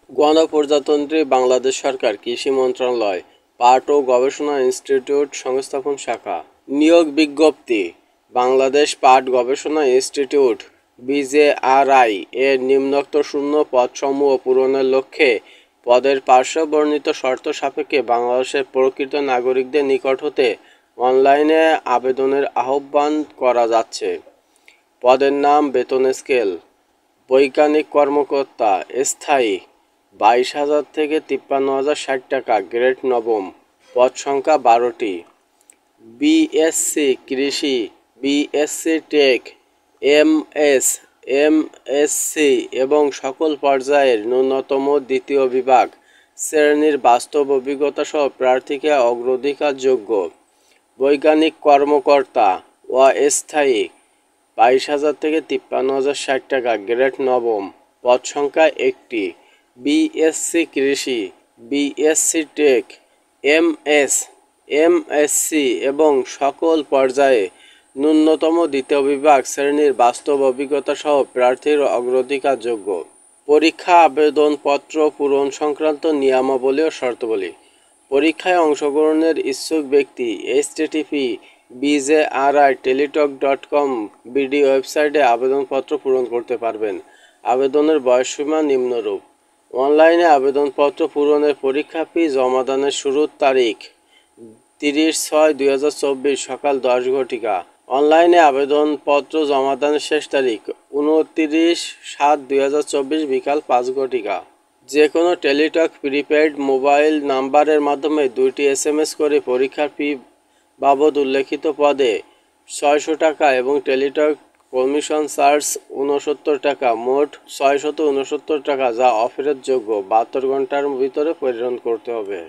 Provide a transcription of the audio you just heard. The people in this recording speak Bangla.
গণপ্রজাতন্ত্রী বাংলাদেশ সরকার কৃষি মন্ত্রণালয় পাট ও গবেষণা ইনস্টিটিউট সংস্থাপন শাখা। নিয়োগ বিজ্ঞপ্তি। বাংলাদেশ পাট গবেষণা ইনস্টিটিউট বিজেআরআই এর নিম্নোক্ত শূন্য পদসমূহ পূরণের লক্ষ্যে পদের পার্শ্ববর্ণিত শর্ত সাপেক্ষে বাংলাদেশের প্রকৃত নাগরিকদের নিকট হতে অনলাইনে আবেদনের আহ্বান করা যাচ্ছে। পদের নাম, বেতন স্কেল: বৈজ্ঞানিক কর্মকর্তা স্থায়ী 22,000 থেকে 53,060 টাকা, গ্রেড নবম, পদ সংখ্যা 12টি। বিএসসি কৃষি, বিএসসি টেক, এমএস, এমএসসি এবং সকল পর্যায়ের ন্যূনতম দ্বিতীয় বিভাগ শ্রেণীর বাস্তব অভিজ্ঞতা সহ প্রার্থীকে অগ্রাধিকারযোগ্য। বৈজ্ঞানিক কর্মকর্তা অস্থায়ী 22,000 থেকে 53,060 টাকা, গ্রেড নবম, পদ সংখ্যা 1টি। বিএসসি কৃষি, বিএসসি টেক, এমএস, এমএসসি এবং সকল পর্যায়ে ন্যূনতম দ্বিতীয় বিভাগ শ্রেণীর বাস্তব অভিজ্ঞতা সহ প্রার্থীর অগ্রাধিকারযোগ্য। পরীক্ষা আবেদনপত্র পূরণ সংক্রান্ত নিয়মাবলী ও শর্তাবলী। পরীক্ষায় অংশগ্রহণের ইচ্ছুক ব্যক্তি http://bjri-teletalk.com বিডি ওয়েবসাইটে আবেদনপত্র পূরণ করতে পারবেন। আবেদনের বয়সসীমা নিম্নরূপ: অনলাইনে আবেদনপত্র পূরণের পরীক্ষা ফি জমাদানের শুরুর তারিখ 30/6/2024 সকাল 10 ঘটিকা। অনলাইনে আবেদনপত্র জমাদানের শেষ তারিখ 29/7/2024 বিকাল 5 ঘটিকা। যে কোনো টেলিটক প্রিপেইড মোবাইল নাম্বারের মাধ্যমে 2টি SMS করে পরীক্ষার ফি বাবদ উল্লেখিত পদে 600 টাকা এবং টেলিটক কমিশন চার্জ 69 টাকা, মোট 669 টাকা, যা অফেরতযোগ্য 72 ঘন্টার ভিতরে প্রেরণ করতে হবে।